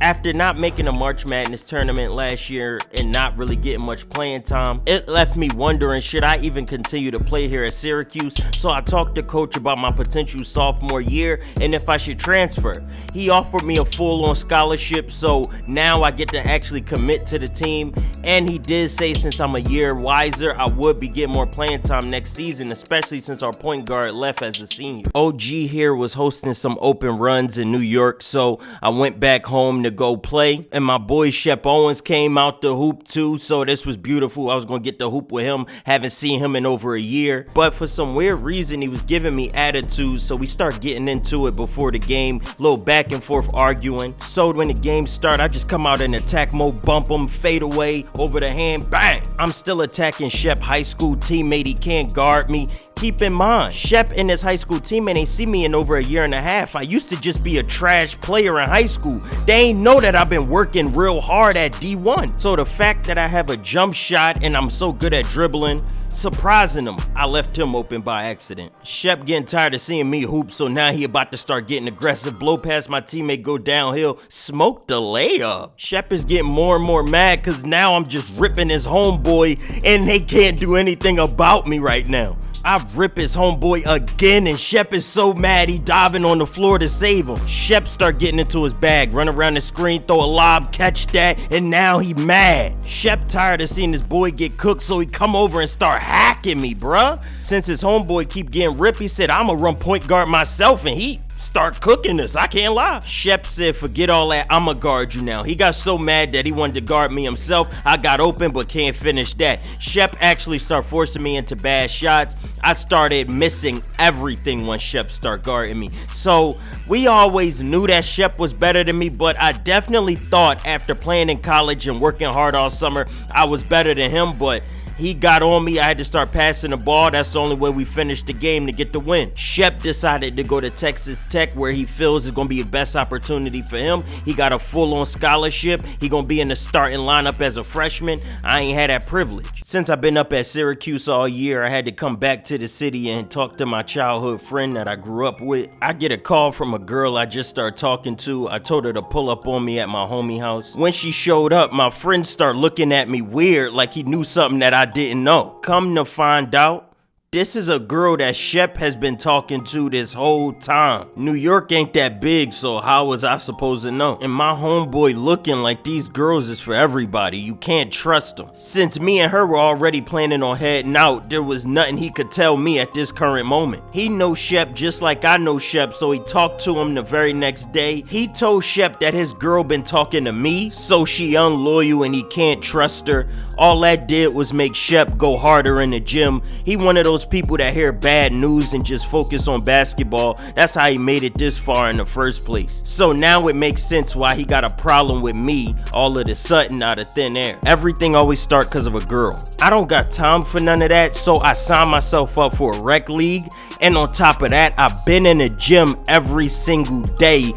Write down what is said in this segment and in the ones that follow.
After not making a March Madness tournament last year and not really getting much playing time, it left me wondering, should I even continue to play here at Syracuse? So I talked to coach about my potential sophomore year and if I should transfer. He offered me a full-on scholarship, so now I get to actually commit to the team. And he did say since I'm a year wiser, I would be getting more playing time next season, especially since our point guard left as a senior. OG here was hosting some open runs in New York, so I went back home to go play, and my boy Shep Owens came out to hoop too, so this was beautiful. I was gonna get to hoop with him, haven't seen him in over a year, but for some weird reason he was giving me attitude, so we start getting into it before the game, little back and forth arguing. So when the game start, I just come out in attack mode, bump him, fade away, over the hand, bang! I'm still attacking Shep, high school teammate, he can't guard me. Keep in mind, Shep and his high school teammate ain't see me in over a year and a half. I used to just be a trash player in high school. They ain't know that I've been working real hard at D1. So the fact that I have a jump shot and I'm so good at dribbling, surprising him, I left him open by accident. Shep getting tired of seeing me hoop, so now he about to start getting aggressive. Blow past my teammate, go downhill, smoke the layup. Shep is getting more and more mad because now I'm just ripping his homeboy and they can't do anything about me right now. I rip his homeboy again and Shep is so mad he diving on the floor to save him. Shep start getting into his bag, run around the screen, throw a lob, catch that, and now he mad. Shep tired of seeing his boy get cooked, so he come over and start hacking me, bruh. Since his homeboy keep getting ripped, he said I'ma run point guard myself, and he start cooking us, I can't lie. Shep said forget all that, I'ma guard you now. He got so mad that he wanted to guard me himself. I got open but can't finish that. Shep actually start forcing me into bad shots. I started missing everything when Shep start guarding me. So we always knew that Shep was better than me, but I definitely thought after playing in college and working hard all summer I was better than him, but he got on me. I had to start passing the ball. That's the only way we finished the game to get the win. Shep decided to go to Texas Tech, where he feels is going to be the best opportunity for him. He got a full-on scholarship. He going to be in the starting lineup as a freshman. I ain't had that privilege. Since I've been up at Syracuse all year, I had to come back to the city and talk to my childhood friend that I grew up with. I get a call from a girl I just started talking to. I told her to pull up on me at my homie house. When she showed up, my friend started looking at me weird, like he knew something that I didn't know. Come to find out, this is a girl that Shep has been talking to this whole time. New York ain't that big, so how was I supposed to know? And my homeboy looking like these girls is for everybody. You can't trust them. Since me and her were already planning on heading out, there was nothing he could tell me at this current moment. He knows Shep just like I know Shep, so he talked to him the very next day. He told Shep that his girl been talking to me, so she unloyal and he can't trust her. All that did was make Shep go harder in the gym. He one of those people that hear bad news and just focus on basketball. That's how he made it this far in the first place. So now it makes sense why he got a problem with me all of a sudden out of thin air. Everything always start because of a girl. I don't got time for none of that, so I signed myself up for a rec league, and on top of that, I've been in the gym every single day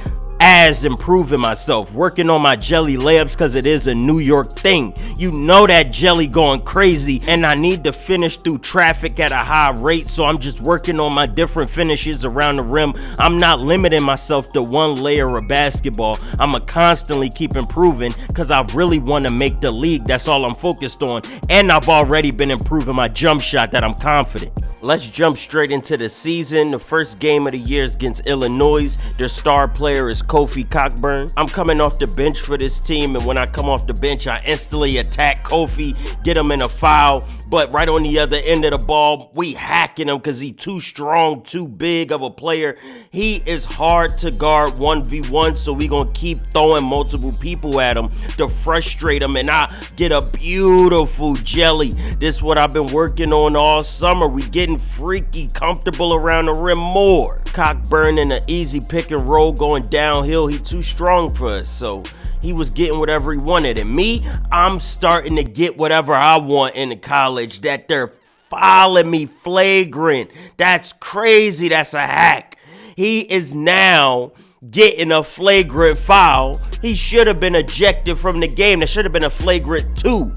as improving myself, working on my jelly layups because it is a New York thing. You know that jelly going crazy, and I need to finish through traffic at a high rate, so I'm just working on my different finishes around the rim. I'm not limiting myself to one layer of basketball. I'ma constantly keep improving because I really want to make the league. That's all I'm focused on, and I've already been improving my jump shot that I'm confident. Let's jump straight into the season. The first game of the year is against Illinois. Their star player is Kofi Cockburn. I'm coming off the bench for this team, and when I come off the bench, I instantly attack Kofi, get him in a foul. But right on the other end of the ball, we hacking him because he too strong, too big of a player. He is hard to guard 1v1, so we gonna keep throwing multiple people at him to frustrate him, and I get a beautiful jelly. This is what I've been working on all summer. We getting freaky comfortable around the rim more. Cockburn in an easy pick and roll going downhill. He too strong for us, so he was getting whatever he wanted. And me, I'm starting to get whatever I want in the college. That they're fouling me flagrant. That's crazy. That's a hack. He is now getting a flagrant foul. He should have been ejected from the game. That should have been a flagrant 2.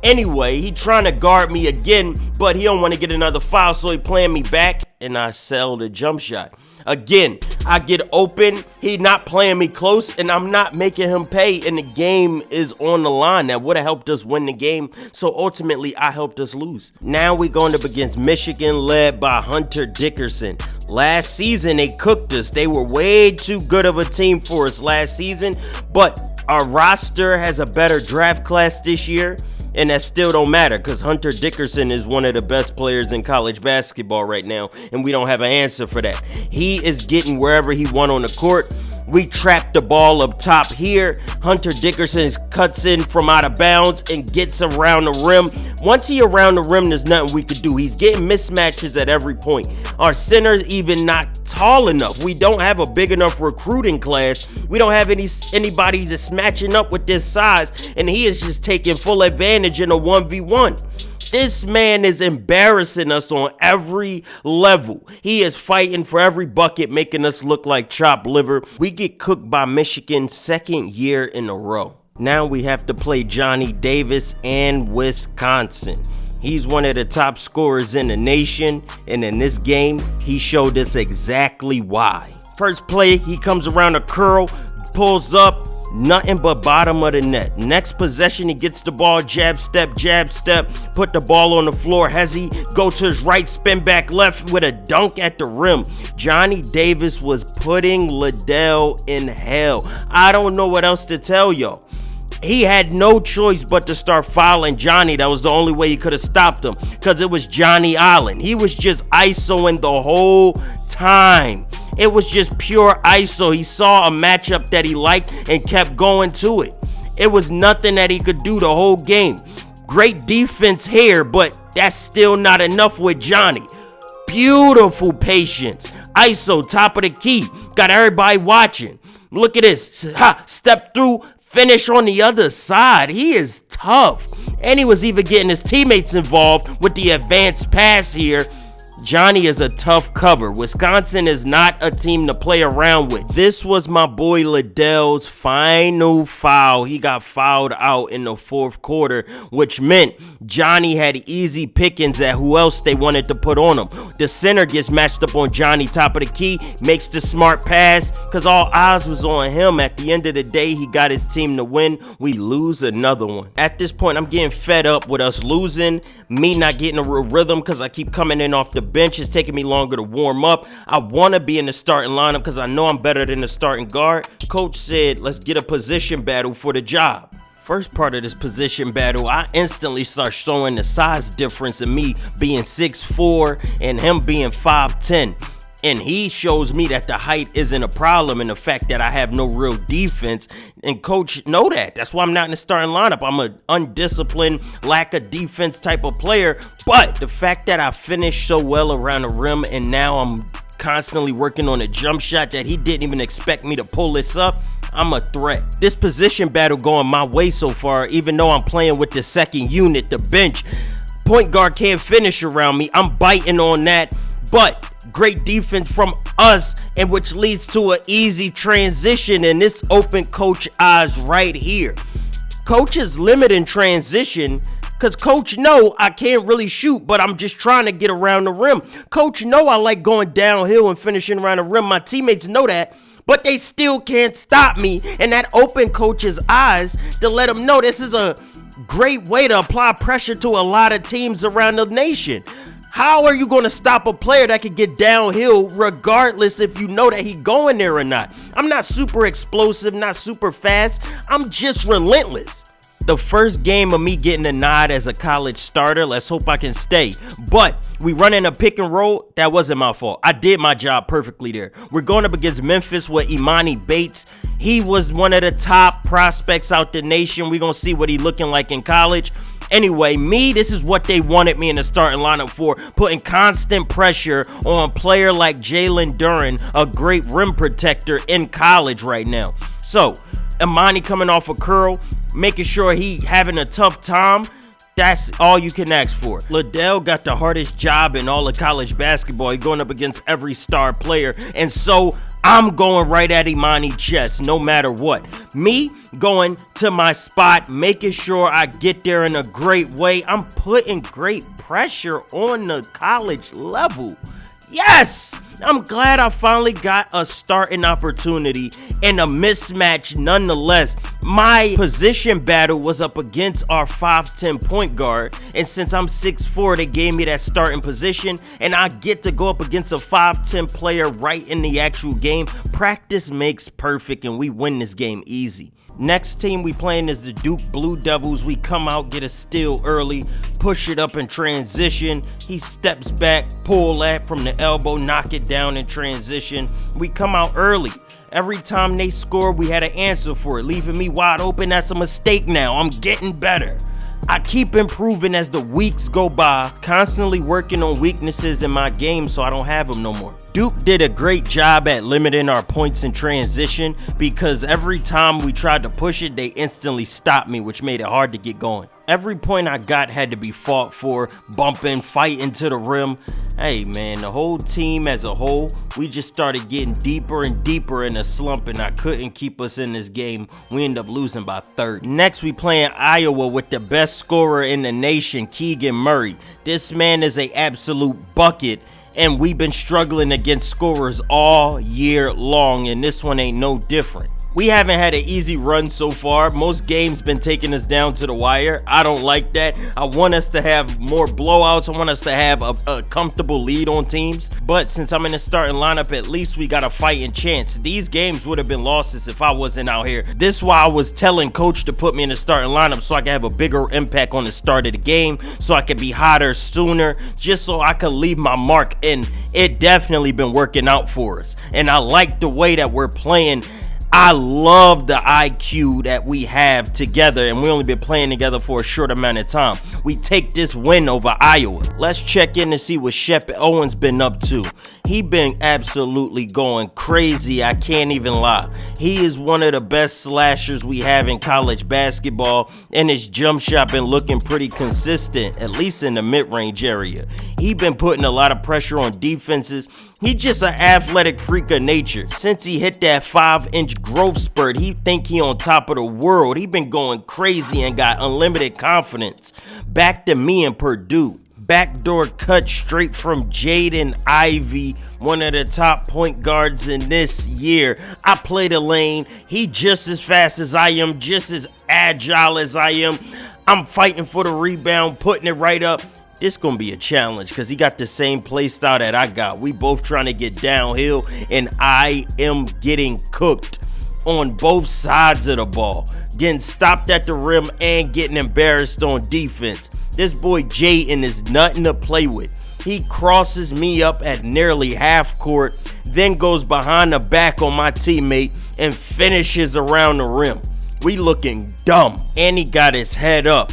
Anyway, he trying to guard me again, but he don't want to get another foul, so he playing me back, and I sell the jump shot. Again, I get open, he not playing me close, and I'm not making him pay, and the game is on the line. That would have helped us win the game, so ultimately I helped us lose. Now we going up against Michigan, led by Hunter Dickerson. Last season, they cooked us. They were way too good of a team for us last season, but our roster has a better draft class this year, and that still don't matter because Hunter Dickerson is one of the best players in college basketball right now, and we don't have an answer for that. He is getting wherever he want on the court. We trap the ball up top here. Hunter Dickerson cuts in from out of bounds and gets around the rim. Once he around the rim, there's nothing we could do. He's getting mismatches at every point. Our center's even not tall enough. We don't have a big enough recruiting class. We don't have anybody that's matching up with this size, and he is just taking full advantage in a 1v1. This man is embarrassing us on every level. He is fighting for every bucket, making us look like chopped liver. We get cooked by Michigan second year in a row. Now we have to play Johnny Davis and Wisconsin. He's one of the top scorers in the nation, and in this game, he showed us exactly why. First play, he comes around a curl, pulls up, nothing but bottom of the net. Next possession, he gets the ball, jab step, put the ball on the floor. Has he go to his right, spin back left with a dunk at the rim. Johnny Davis was putting Liddell in hell. I don't know what else to tell y'all. He had no choice but to start fouling Johnny. That was the only way he could have stopped him, because it was Johnny Allen. He was just ISOing the whole time. It was just pure ISO. He saw a matchup that he liked and kept going to it. It was nothing that he could do the whole game. Great defense here, but that's still not enough with Johnny. Beautiful patience. ISO, top of the key. Got everybody watching. Look at this. Step through, finish on the other side. He is tough. And he was even getting his teammates involved with the advanced pass here. Johnny is a tough cover. Wisconsin is not a team to play around with. This was my boy Liddell's final foul. He got fouled out in the fourth quarter, which meant Johnny had easy pickings at who else they wanted to put on him. The center gets matched up on Johnny, top of the key, makes the smart pass because all eyes was on him. At the end of the day, he got his team to win. We lose another one. At this point, I'm getting fed up with us losing, me not getting a real rhythm because I keep coming in off the bench. It's taking me longer to warm up. I want to be in the starting lineup because I know I'm better than the starting guard. Coach said, let's get a position battle for the job. First part of this position battle, I instantly start showing the size difference in me being 6'4" and him being 5'10". And he shows me that the height isn't a problem, and the fact that I have no real defense. And coach know that. That's why I'm not in the starting lineup. I'm an undisciplined, lack of defense type of player. But the fact that I finished so well around the rim, and now I'm constantly working on a jump shot that he didn't even expect me to pull this up, I'm a threat. This position battle going my way so far, even though I'm playing with the second unit, the bench. Point guard can't finish around me. I'm biting on that. But great defense from us, and which leads to an easy transition, and this opened coach eyes right here. Coach is limiting transition because coach know I can't really shoot, but I'm just trying to get around the rim. Coach know I like going downhill and finishing around the rim. My teammates know that, but they still can't stop me, and that opened coach's eyes to let him know this is a great way to apply pressure to a lot of teams around the nation. How are you going to stop a player that can get downhill regardless if you know that he going there or not? I'm not super explosive, not super fast. I'm just relentless. The first game of me getting a nod as a college starter, let's hope I can stay. But we running a pick and roll, that wasn't my fault. I did my job perfectly there. We're going up against Memphis with Imani Bates. He was one of the top prospects out the nation. We're going to see what he looking like in college. Anyway, this is what they wanted me in the starting lineup for, putting constant pressure on a player like Jalen Duren, a great rim protector in college right now. So, Imani coming off a curl, making sure he having a tough time. That's all you can ask for. Liddell got the hardest job in all of college basketball. He's going up against every star player. And so I'm going right at Imani's chest no matter what. Me going to my spot, making sure I get there in a great way. I'm putting great pressure on the college level. Yes! I'm glad I finally got a starting opportunity and a mismatch nonetheless. My position battle was up against our 5'10" point guard, and since I'm 6'4", they gave me that starting position, and I get to go up against a 5'10" player right in the actual game. Practice makes perfect, and we win this game easy. Next team we playing is the Duke Blue Devils. We come out, get a steal early, push it up in transition. He steps back, pull that from the elbow, knock it down in transition. We come out early. Every time they score, we had an answer for it, leaving me wide open. That's a mistake now. I'm getting better. I keep improving as the weeks go by, constantly working on weaknesses in my game so I don't have them no more. Duke did a great job at limiting our points in transition because every time we tried to push it, they instantly stopped me, which made it hard to get going. Every point I got had to be fought for, bumping, fighting to the rim. Hey man, the whole team as a whole, we just started getting deeper and deeper in a slump, and I couldn't keep us in this game. We ended up losing by 30. Next, we playing Iowa with the best scorer in the nation, Keegan Murray. This man is an absolute bucket, and we've been struggling against scorers all year long, and this one ain't no different. We haven't had an easy run so far. Most games been taking us down to the wire. I don't like that. I want us to have more blowouts. I want us to have a comfortable lead on teams. But since I'm in the starting lineup, at least we got a fighting chance. These games would have been losses if I wasn't out here. This is why I was telling coach to put me in the starting lineup, so I can have a bigger impact on the start of the game, so I could be hotter sooner, just so I could leave my mark. And it definitely been working out for us. And I like the way that we're playing. I love the IQ that we have together, and we only been playing together for a short amount of time. We take this win over Iowa. Let's check in and see what Shep Owens been up to. He been absolutely going crazy, I can't even lie. He is one of the best slashers we have in college basketball, and his jump shot been looking pretty consistent, at least in the mid-range area. He been putting a lot of pressure on defenses. He just an athletic freak of nature. Since he hit that 5-inch growth spurt, he think he on top of the world. He been going crazy and got unlimited confidence. Back to me and Purdue. Backdoor cut straight from Jaden Ivy, one of the top point guards in this year. I play the lane. He just as fast as I am, just as agile as I am. I'm fighting for the rebound, putting it right up. This gonna be a challenge because he got the same play style that I got. We both trying to get downhill, and I am getting cooked on both sides of the ball. Getting stopped at the rim and getting embarrassed on defense. This boy Jaden is nothing to play with. He crosses me up at nearly half court, then goes behind the back on my teammate and finishes around the rim. We looking dumb, and he got his head up.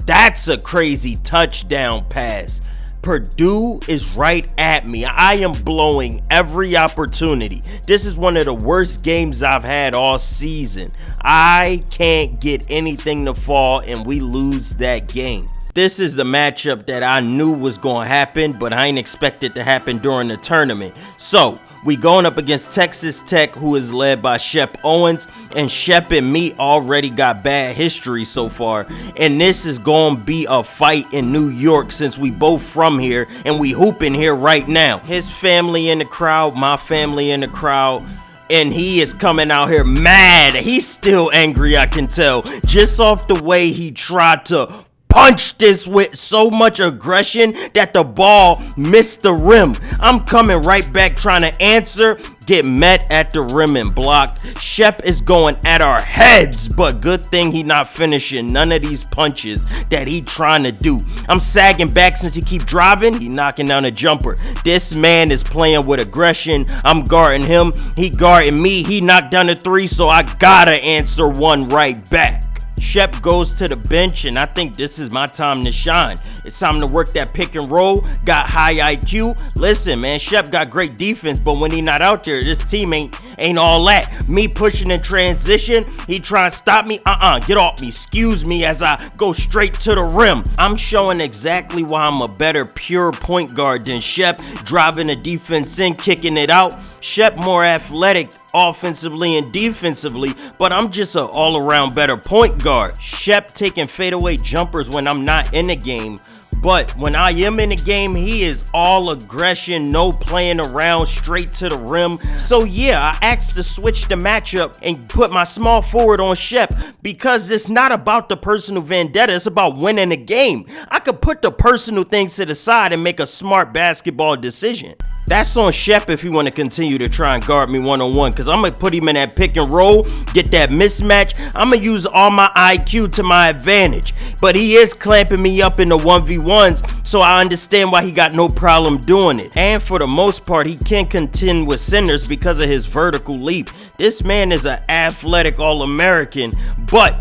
That's a crazy touchdown pass. Purdue is right at me. I am blowing every opportunity. This is one of the worst games I've had all season. I can't get anything to fall, and we lose that game. This is the matchup that I knew was going to happen, but I ain't expect it to happen during the tournament. So, we going up against Texas Tech, who is led by Shep Owens, and Shep and me already got bad history so far, and this is going to be a fight in New York since we both from here, and we hooping here right now. His family in the crowd, my family in the crowd, and he is coming out here mad. He's still angry, I can tell, just off the way he tried to punch this with so much aggression that the ball missed the rim. I'm coming right back trying to answer, get met at the rim and blocked. Shep is going at our heads, but good thing he not finishing none of these punches that he trying to do. I'm sagging back since he keep driving. He knocking down a jumper. This man is playing with aggression. I'm guarding him. He guarding me. He knocked down a three, so I gotta answer one right back. Shep goes to the bench, and I think this is my time to shine. It's time to work that pick and roll. Got high IQ. Listen, man, Shep got great defense, but when he not out there, this team ain't all that. Me pushing in transition, he trying to stop me. Get off me. Excuse me as I go straight to the rim. I'm showing exactly why I'm a better pure point guard than Shep. Driving the defense in, kicking it out. Shep more athletic offensively and defensively, but I'm just an all-around better point guard. Shep taking fadeaway jumpers when I'm not in the game, But when I am in the game, he is all aggression, no playing around, straight to the rim. So yeah, I asked to switch the matchup and put my small forward on Shep because it's not about the personal vendetta, it's about winning the game. I could put the personal things to the side and make a smart basketball decision. That's on Shep if he want to continue to try and guard me one-on-one, because I'm going to put him in that pick and roll, get that mismatch. I'm going to use all my IQ to my advantage. But he is clamping me up in the 1v1s, so I understand why he got no problem doing it. And for the most part, he can contend with centers because of his vertical leap. This man is an athletic All-American, but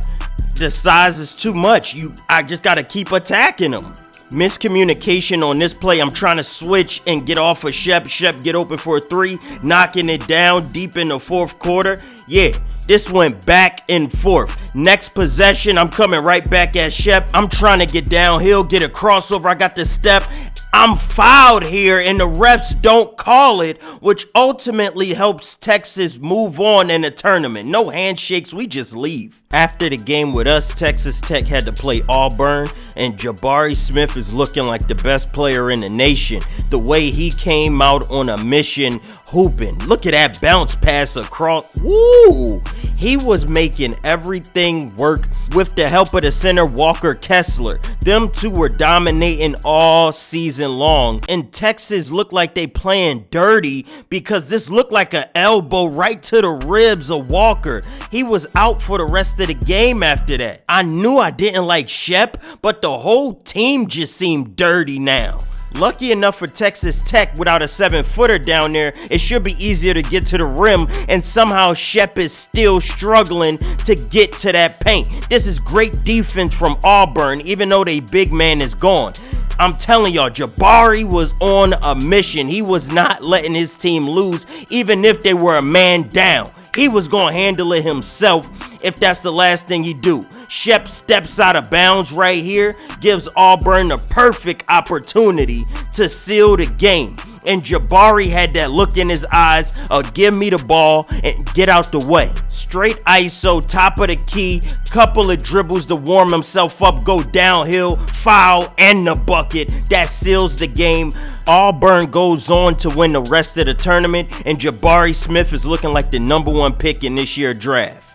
the size is too much. I just got to keep attacking him. Miscommunication on this play. I'm trying to switch and get off of Shep. Shep get open for a three, knocking it down deep in the fourth quarter. Yeah, this went back and forth. Next possession, I'm coming right back at Shep. I'm trying to get downhill, get a crossover. I got the step. I'm fouled here and the refs don't call it, which ultimately helps Texas move on in the tournament. No handshakes, we just leave. After the game with us, Texas Tech had to play Auburn, and Jabari Smith is looking like the best player in the nation. The way he came out on a mission hooping. Look at that bounce pass across. Woo! He was making everything work with the help of the center Walker Kessler. Them two were dominating all season long, and Texas looked like they playing dirty because this looked like an elbow right to the ribs of Walker. He was out for the rest of the game after that. I knew I didn't like Shep, but the whole team just seemed dirty now. Lucky enough for Texas Tech, without a 7-footer down there, it should be easier to get to the rim, and somehow Shep is still struggling to get to that paint. This is great defense from Auburn, even though their big man is gone. I'm telling y'all, Jabari was on a mission. He was not letting his team lose, even if they were a man down. He was going to handle it himself if that's the last thing he do. Shep steps out of bounds right here, gives Auburn the perfect opportunity to seal the game. And Jabari had that look in his eyes of give me the ball and get out the way. Straight ISO, top of the key, couple of dribbles to warm himself up, go downhill, foul, and the bucket. That seals the game. Auburn goes on to win the rest of the tournament, and Jabari Smith is looking like the #1 pick in this year's draft.